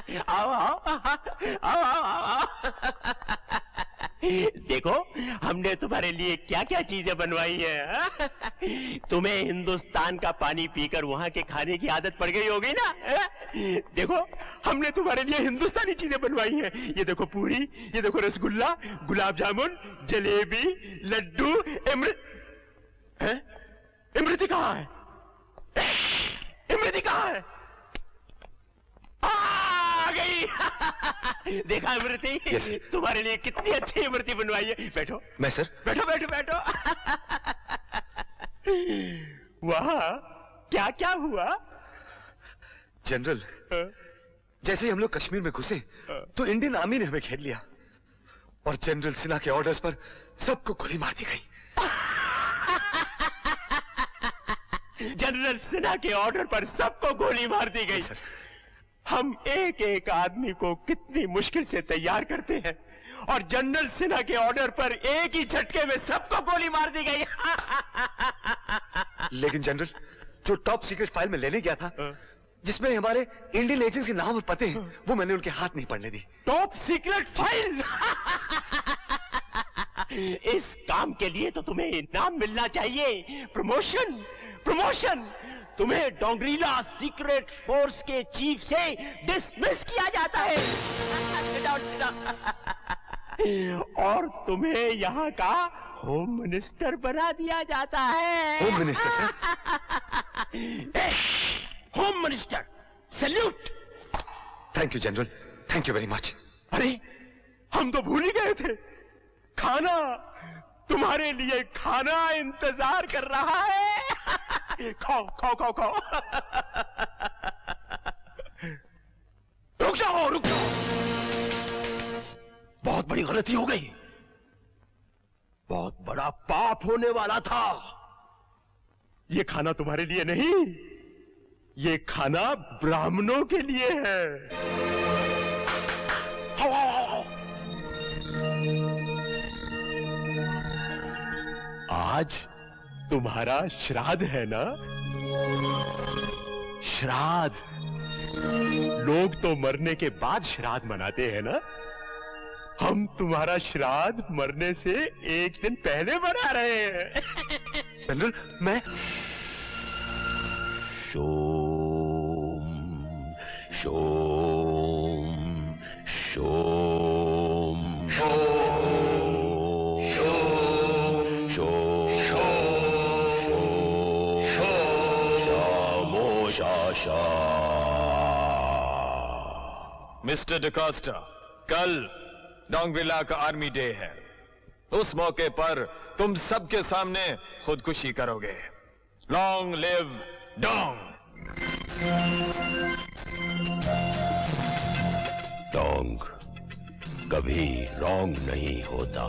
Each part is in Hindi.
आओ आओ आओ आओ आओ। देखो हमने तुम्हारे लिए क्या क्या चीजें बनवाई है। तुम्हें हिंदुस्तान का पानी पीकर वहां के खाने की आदत पड़ गई होगी ना। देखो हमने तुम्हारे लिए हिंदुस्तानी चीजें बनवाई हैं। ये देखो पूरी, ये देखो रसगुल्ला, गुलाब जामुन, जलेबी, लड्डू, इमरती कहाँ है? इमरती कहाँ है? आ गई। देखा इमरती? yes, तुम्हारे लिए कितनी अच्छी इमरती बनवाई है। बैठो। मैं सर? बैठो बैठो बैठो। वहां क्या क्या हुआ? जनरल, जैसे ही हम लोग कश्मीर में घुसे तो इंडियन आर्मी ने हमें घेर लिया और जनरल सिन्हा के ऑर्डर्स पर सबको गोली मार दी गई। जनरल सिन्हा के ऑर्डर पर सबको गोली मार दी गई। सर, हम एक एक आदमी को कितनी मुश्किल से तैयार करते हैं और जनरल सिन्हा के ऑर्डर पर एक ही झटके में सबको गोली मार दी गई। लेकिन जनरल, जो टॉप सीक्रेट फाइल में लेने गया था जिसमें हमारे इंडियन एजेंट्स के नाम और पते हैं, वो मैंने उनके हाथ नहीं पड़ने दी। Top secret file? इस काम के लिए तो तुम्हें इनाम मिलना चाहिए, प्रमोशन प्रमोशन। तुम्हें डोंगरीला सीक्रेट फोर्स के चीफ से डिसमिस किया जाता है। और तुम्हें यहाँ का होम मिनिस्टर बना दिया जाता है। Home minister sir? Home minister, salute. Thank you general, thank you very much. अरे हम तो भूल ही गए थे। खाना, तुम्हारे लिए खाना इंतजार कर रहा है। खाओ खाओ खाओ खाओ। रुक जाओ रुक जाओ। बहुत बड़ी गलती हो गई। बहुत बड़ा पाप होने वाला था। ये खाना तुम्हारे लिए नहीं, ये खाना ब्राह्मणों के लिए है। आओ आओ आओ। आज तुम्हारा श्राद्ध है ना? श्राद्ध। लोग तो मरने के बाद श्राद्ध मनाते हैं ना। हम तुम्हारा श्राद्ध मरने से एक दिन पहले मना रहे हैं। जनरल, मैं शोम शोम शोम मिस्टर डिकोस्टा, कल डोंगरीला का आर्मी डे है। उस मौके पर तुम सबके सामने खुदकुशी करोगे। Long live Dong. डोंग कभी रॉन्ग नहीं होता।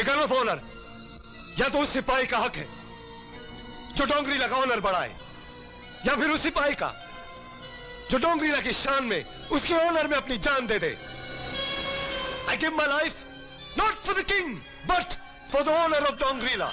गन ऑफ ऑनर या तो उस सिपाही का हक है जो डोंगरीला का ऑनर बढ़ाए, या फिर उस सिपाही का जो डोंगरीला की शान में उसके ऑनर में अपनी जान दे दे। I give my life not for the king but for the honour of Dongrila.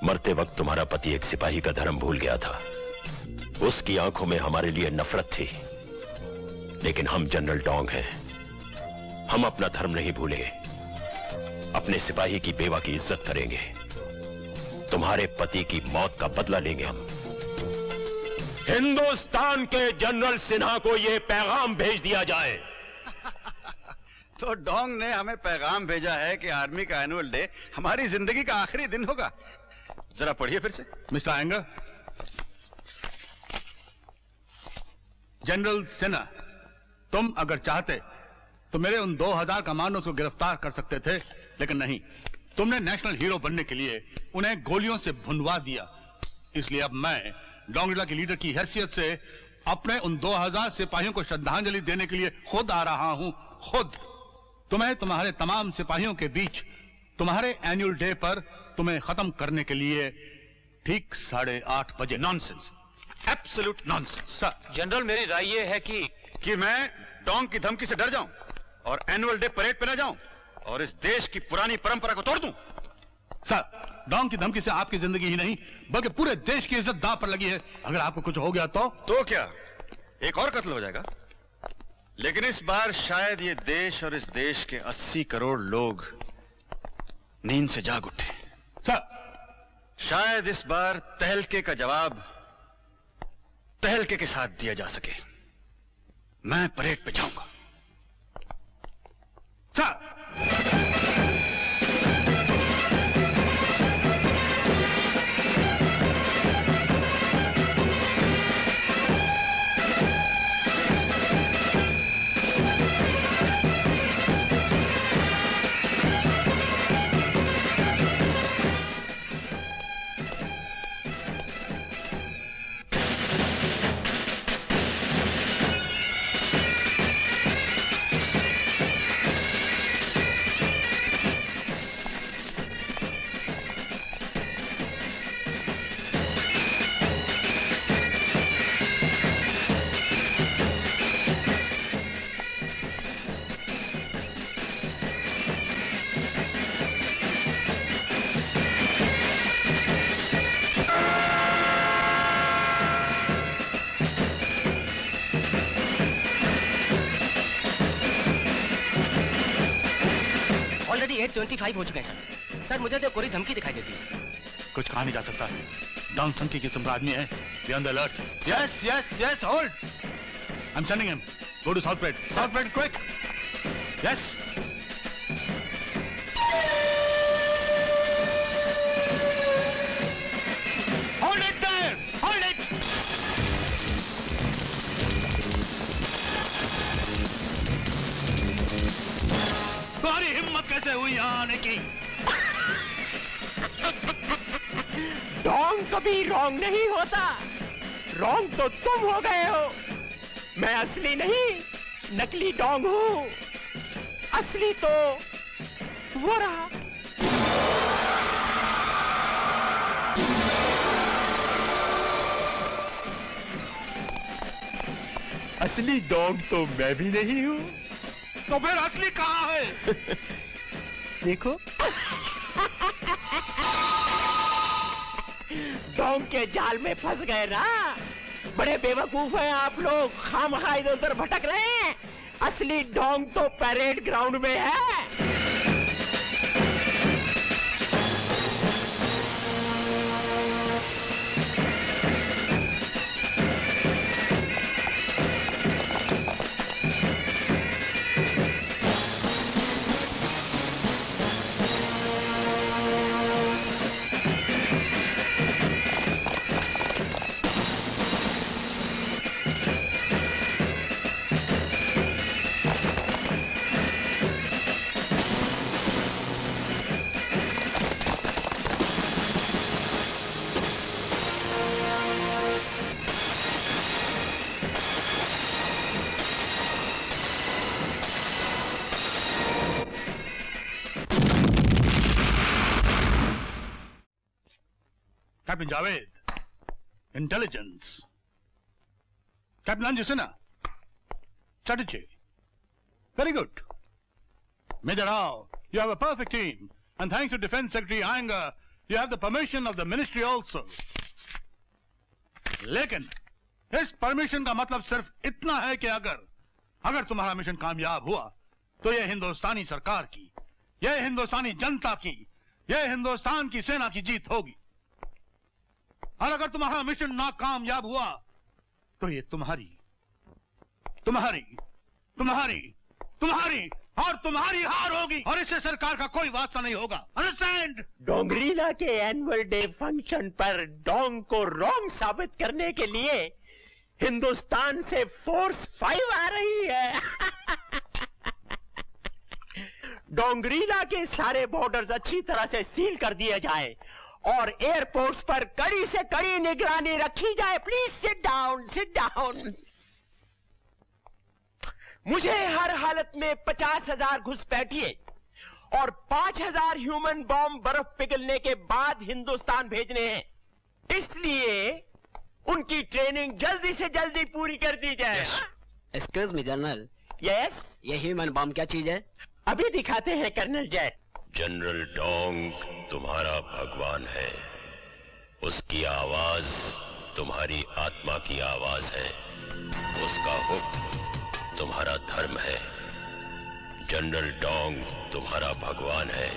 मरते वक्त तुम्हारा पति एक सिपाही का धर्म भूल गया था। उसकी आंखों में हमारे लिए नफरत थी, लेकिन हम जनरल डोंग हैं। हम अपना धर्म नहीं भूलेंगे, अपने सिपाही की बेवा की इज्जत करेंगे। तुम्हारे पति की मौत का बदला लेंगे हम। हिंदुस्तान के जनरल सिन्हा को यह पैगाम भेज दिया जाए। तो डोंग ने हमें पैगाम भेजा है कि आर्मी का एनुअल डे हमारी जिंदगी का आखिरी दिन होगा। जरा पढ़िए फिर से। मिस्टर आयंगर, जनरल सिन्हा, तुम अगर चाहते तो मेरे उन 2000 कमांडोज को गिरफ्तार कर सकते थे, लेकिन नहीं। तुमने नेशनल हीरो बनने के लिए उन्हें गोलियों से भुनवा दिया। इसलिए अब मैं डोंगरिला के लीडर की हैसियत से अपने उन 2000 सिपाहियों को श्रद्धांजलि देने के लिए खुद आ रहा हूं। खुद तुम्हें तुम्हारे तमाम सिपाहियों के बीच तुम्हारे एनुअल डे पर तुम्हें खत्म करने के लिए ठीक 8:30 बजे। Nonsense, absolute nonsense. जनरल, मेरी राय ये है कि मैं डोंग की धमकी से डर जाऊं और एनुअल डे परेड पे न जाऊं और इस देश की पुरानी परंपरा को तोड़ दूं। सर, डोंग की धमकी से आपकी जिंदगी ही नहीं बल्कि पूरे देश की इज्जत दांव पर लगी है। अगर आपको कुछ हो गया तो क्या एक और कत्ल हो जाएगा? लेकिन इस बार शायद ये देश और इस देश के 80 करोड़ लोग नींद से जाग उठे। सर, शायद इस बार तहलके का जवाब तहलके के साथ दिया जा सके। मैं परेड पे जाऊंगा। सर, ऑलरेडी 8:25 हो चुके हैं सर। सर, मुझे तो कोई धमकी दिखाई देती है। कुछ कहा नहीं जा सकता। डोंग संख्या की किस्म का आदमी है। Be on the alert. Yes yes yes, hold. I am sending him. Go to south pad. South pad, quick. Yes. Hold it there, hold it. तुम्हारी हिम्मत कैसे हुई यहाँ आने की? डोंग कभी रॉन्ग नहीं होता। रॉन्ग तो तुम हो गए हो। मैं असली नहीं, नकली डोंग हूं। असली तो वो रहा। असली डोंग तो मैं भी नहीं हूं। तो फिर असली कहाँ है? देखो, डोंग के जाल में फंस गए ना। बड़े बेवकूफ हैं आप लोग, खामखा इधर उधर भटक रहे हैं। असली डोंग तो परेड ग्राउंड में है। Captain Javed, intelligence. Captain Anju Sinha, strategy. Very good. Major Rao, you have a perfect team. And thanks to Defense Secretary Iyengar, You have the permission of the ministry also. लेकिन इस परमिशन का मतलब सिर्फ इतना है कि अगर तुम्हारा मिशन कामयाब हुआ तो यह हिंदुस्तानी सरकार की, यह हिंदुस्तानी जनता की, यह हिंदुस्तान की सेना की जीत होगी। और अगर तुम्हारा मिशन नाकामयाब हुआ तो ये तुम्हारी और तुम्हारी हार होगी और इससे सरकार का कोई वास्ता नहीं होगा। अंडरस्टैंड? डोंगरीला के एनुअल डे फंक्शन पर डोंग को रॉन्ग साबित करने के लिए हिंदुस्तान से फोर्स 5 आ रही है। डोंगरीला के सारे बॉर्डर्स अच्छी तरह से सील कर दिए जाए और एयरपोर्ट्स पर कड़ी से कड़ी निगरानी रखी जाए। Please sit down, sit down. मुझे हर हालत में 50,000 घुसपैठिए और 5,000 ह्यूमन बॉम्ब बर्फ पिघलने के बाद हिंदुस्तान भेजने हैं। इसलिए उनकी ट्रेनिंग जल्दी से जल्दी पूरी कर दी जाए। Excuse me general. यस? ये ह्यूमन बॉम्ब क्या चीज है? अभी दिखाते हैं कर्नल जैक। जनरल डोंग तुम्हारा भगवान है, उसकी आवाज तुम्हारी आत्मा की आवाज है, उसका हुक्म तुम्हारा धर्म है। जनरल डोंग तुम्हारा भगवान है,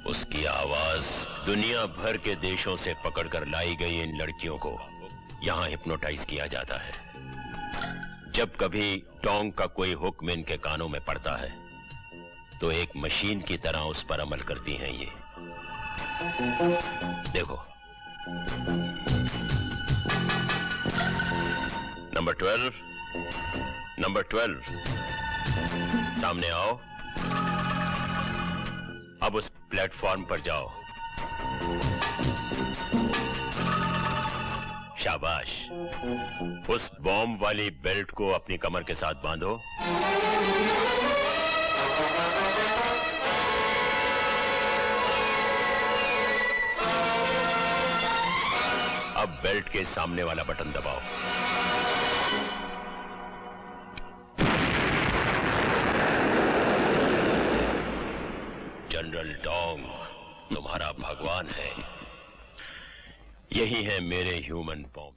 उसकी आवाज दुनिया भर के देशों से पकड़कर लाई गई इन लड़कियों को यहां हिप्नोटाइज किया जाता है। जब कभी डोंग का कोई हुक्म इनके कानों में पड़ता है तो एक मशीन की तरह उस पर अमल करती हैं ये। देखो, नंबर 12 सामने आओ। अब उस प्लेटफॉर्म पर जाओ। शाबाश। उस बॉम्ब वाली बेल्ट को अपनी कमर के साथ बांधो। अब बेल्ट के सामने वाला बटन दबाओ। जनरल डोंग तुम्हारा भगवान है। यही है मेरे ह्यूमन बॉम्ब।